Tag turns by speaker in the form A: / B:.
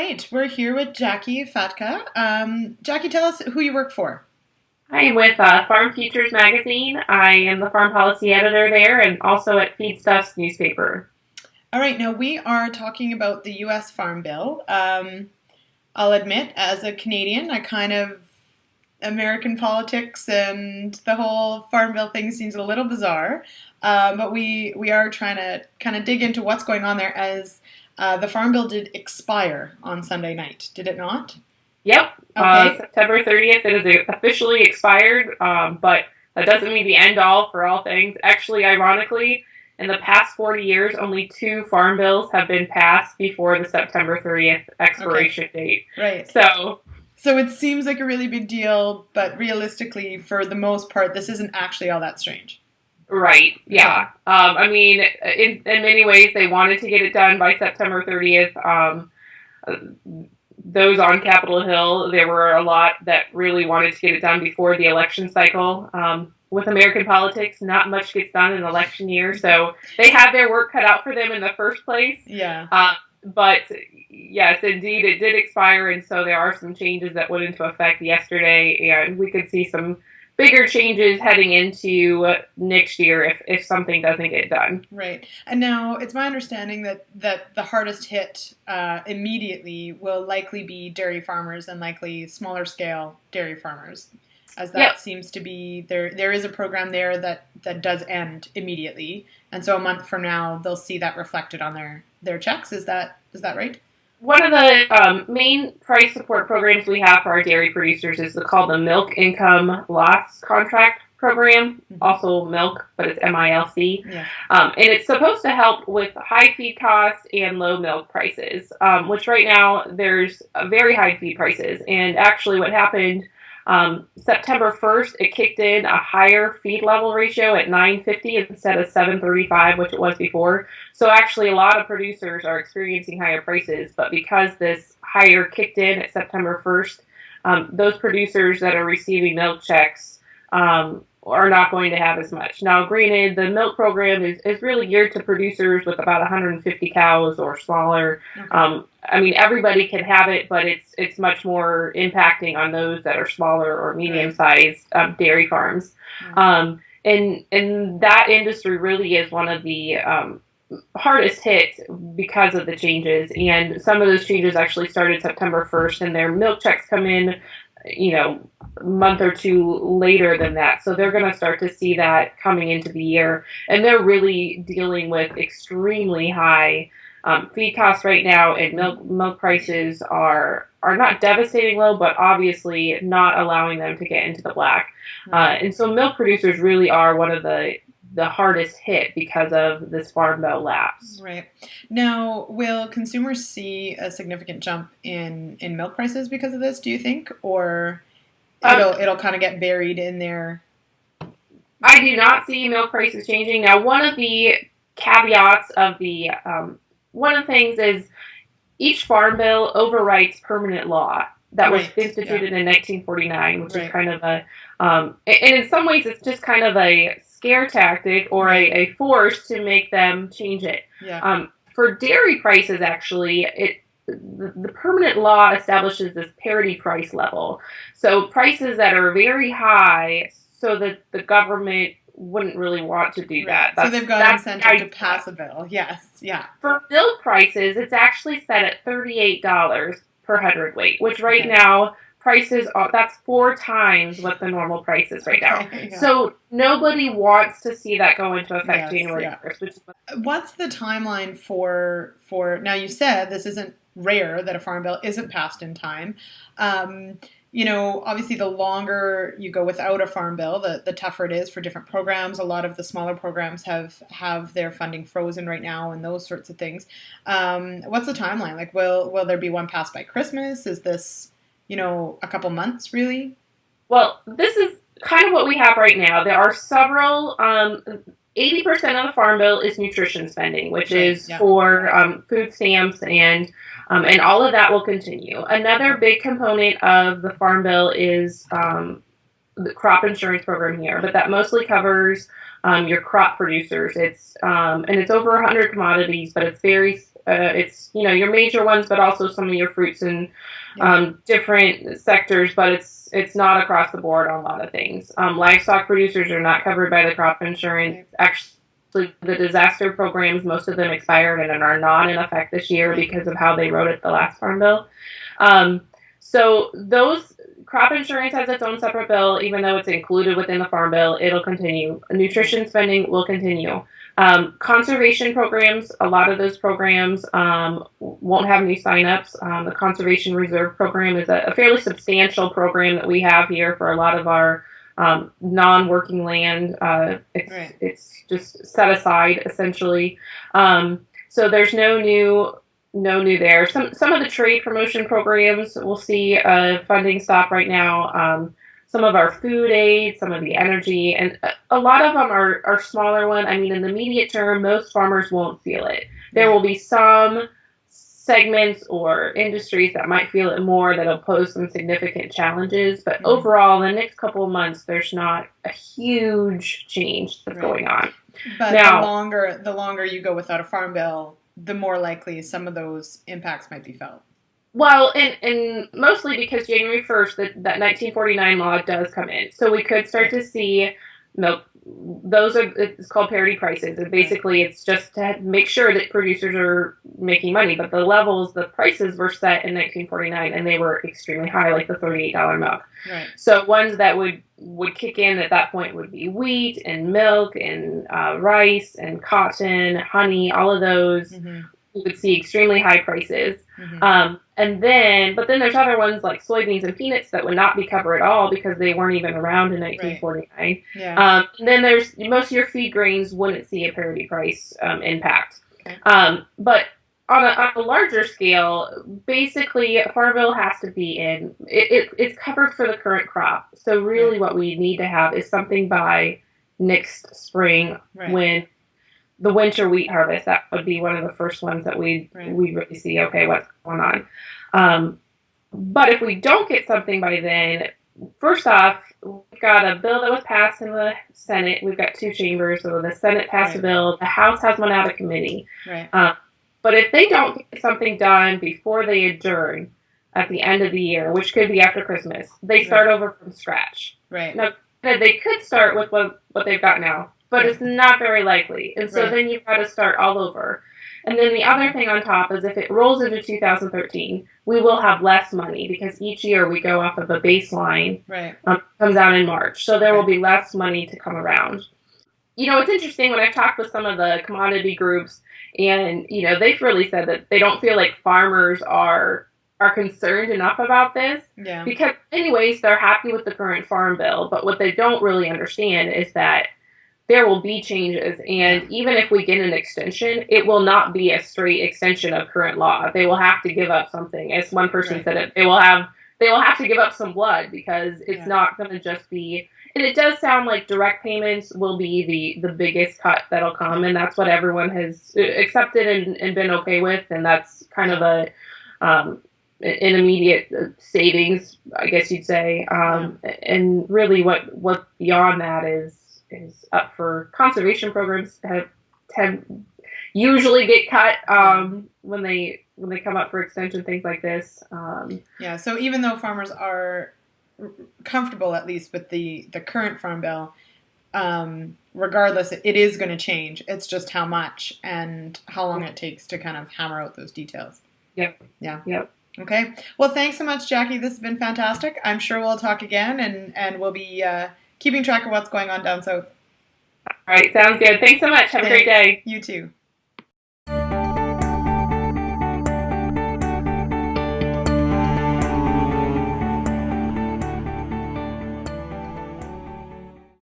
A: right, we're here with Jackie Fatka. Jackie, tell us who you work for.
B: I am with Farm Futures magazine. I am the farm policy editor there and also at Feedstuffs newspaper.
A: All right, now we are talking about the U.S. Farm Bill. I'll admit, as a Canadian, I kind of American politics and the whole Farm Bill thing seems a little bizarre. But we are trying to kind of dig into what's going on there as the Farm Bill did expire on Sunday night, did it not?
B: Yep,
A: Okay,
B: September 30th, it is officially expired, but that doesn't mean the end all for all things. Actually, ironically, in the past 40 years, only two farm bills have been passed before the September 30th
A: okay,
B: expiration date.
A: right.
B: So,
A: So it seems like a really big deal, but realistically, for the most part, this isn't actually all that strange.
B: right,
A: Okay.
B: yeah. I mean, in many ways, they wanted to get it done by September 30th. Those on Capitol Hill, there were a lot that really wanted to get it done before the election cycle. With American politics, not much gets done in an election year, so they had their work cut out for them in the first place.
A: Yeah.
B: But yes, indeed, it did expire, and so there are some changes that went into effect yesterday, and we could see some bigger changes heading into next year if something doesn't get done.
A: Right. And now it's my understanding that the hardest hit immediately will likely be dairy farmers and likely smaller scale dairy farmers, as
B: Yep.
A: that seems to be there is a program there that does end immediately. And so a month from now they'll see that reflected on their checks. Is that right?
B: One of the main price support programs we have for our dairy producers is called the Milk Income Loss Contract Program,
A: Mm-hmm.
B: also milk, but it's MILC.
A: Yeah.
B: And it's supposed to help with high feed costs and low milk prices, which right now there's very high feed prices. And actually what happened September 1st, it kicked in a higher feed level ratio at 950 instead of 735, which it was before. So actually, a lot of producers are experiencing higher prices, but because this higher kicked in at September 1st, those producers that are receiving milk checks are not going to have as much. Now, granted, the milk program is really geared to producers with about 150 cows or smaller.
A: Okay.
B: I mean, everybody can have it, but it's much more impacting on those that are smaller or
A: Right.
B: medium-sized dairy farms.
A: Yeah.
B: And that industry really is one of the hardest hit because of the changes. And some of those changes actually started September 1st, and their milk checks come in, a month or two later than that. So they're going to start to see that coming into the year. And they're really dealing with extremely high feed costs right now, and milk prices are not devastating low, but obviously not allowing them to get into the black.
A: Right.
B: And so milk producers really are one of the hardest hit because of this farm bill lapse.
A: Right. Now, will consumers see a significant jump in milk prices because of this, do you think? Or
B: Um,
A: it'll kind of get buried in there?
B: I do not see milk prices changing. Now, one of the caveats of one of the things is each farm bill overwrites permanent law that was
A: Right. Yeah.
B: instituted in 1949, which is
A: Right.
B: kind of and in some ways it's just kind of a scare tactic or
A: Right.
B: a force to make them change it.
A: Yeah.
B: For dairy prices, actually, the permanent law establishes this parity price level. So prices that are very high, so that the government wouldn't really want to do
A: Right.
B: that.
A: So they've got
B: That's the
A: incentive to
B: idea.
A: pass a bill. Yes. Yeah.
B: For milk prices, it's actually set at $38 per hundredweight, which right
A: Okay.
B: now prices are that's 4 times what the normal price is right now.
A: Okay. Yeah.
B: So nobody wants to see that go into effect
A: Yes.
B: January
A: Yeah.
B: 1st, which is
A: What's the timeline for now? You said this isn't rare that a farm bill isn't passed in time. Um, obviously, the longer you go without a farm bill, the tougher it is for different programs. A lot of the smaller programs have their funding frozen right now, and those sorts of things. What's the timeline? Like, will there be one passed by Christmas? Is this, a couple months really?
B: well, this is kind of what we have right now. There are several 80% of the farm bill is nutrition spending, which
A: Right.
B: is
A: Yeah.
B: for food stamps and all of that will continue. Another big component of the farm bill is the crop insurance program here, but that mostly covers your crop producers. And it's over 100 commodities, but it's very It's, your major ones, but also some of your fruits and different sectors, but it's not across the board on a lot of things. Livestock producers are not covered by the crop insurance. Actually, the disaster programs, most of them expired and are not in effect this year because of how they wrote it the last Farm Bill. So those crop insurance has its own separate bill, even though it's included within the Farm Bill. It'll continue. Nutrition spending will continue. Conservation programs, a lot of those programs won't have new signups. The Conservation Reserve Program is a fairly substantial program that we have here for a lot of our non-working land. It's just set aside, essentially. So there's no new there. Some of the trade promotion programs will see funding stop right now. Some of our food aid, some of the energy, and a lot of them are smaller one. I mean, in the immediate term, most farmers won't feel it. There will be some segments or industries that might feel it more, that'll pose some significant challenges. But overall, in the next couple of months, there's not a huge change that's going on.
A: But now, the longer you go without a Farm Bill, the more likely some of those impacts might be felt.
B: Well, and mostly because January 1st, that 1949 law does come in. So we could start to see milk. It's called parity prices. And basically it's just to make sure that producers are making money. But the prices were set in 1949 and they were extremely high, like the $38 milk.
A: Right.
B: So ones that would kick in at that point would be wheat and milk and rice and cotton, honey, all of those. We would see extremely high prices. But then there's other ones like soybeans and peanuts that would not be covered at all because they weren't even around in 1949.
A: Right. Yeah.
B: And then there's most of your feed grains wouldn't see a parity price impact. Okay. But on a larger scale, basically a Farm Bill has to be in. It's covered for the current crop. So really what we need to have is something by next spring when the winter wheat harvest. That would be one of the first ones that we really see, okay, what's going on. But if we don't get something by then, first off, we've got a bill that was passed in the Senate. We've got two chambers. So the Senate passed a bill. The House has one out of committee. But if they don't get something done before they adjourn at the end of the year, which could be after Christmas, they start over from scratch. Now, they could start with what they've got now, but it's not very likely. And so then you've got to start all over. And then the other thing on top is if it rolls into 2013, we will have less money because each year we go off of a baseline. Comes out in March. So there will be less money to come around. It's interesting when I've talked with some of the commodity groups and, they've really said that they don't feel like farmers are concerned enough about this. Because anyways, they're happy with the current Farm Bill. But what they don't really understand is that there will be changes, and even if we get an extension, it will not be a straight extension of current law. They will have to give up something. As one person said it, they will have to give up some blood because it's not going to just be. And it does sound like direct payments will be the biggest cut that'll come, and that's what everyone has accepted and been okay with, and that's kind of an immediate savings, I guess you'd say. And really, what beyond that is up for conservation programs usually get cut when they come up for extension, things like this.
A: So even though farmers are comfortable at least with the current Farm Bill, regardless, it is going to change. It's just how much and how long it takes to kind of hammer out those details.
B: Yep.
A: Okay. Well, thanks so much, Jackie. This has been fantastic. I'm sure we'll talk again and we'll be keeping track of what's going on down south.
B: All right. Sounds good. Thanks so much. Have a great day.
A: You too.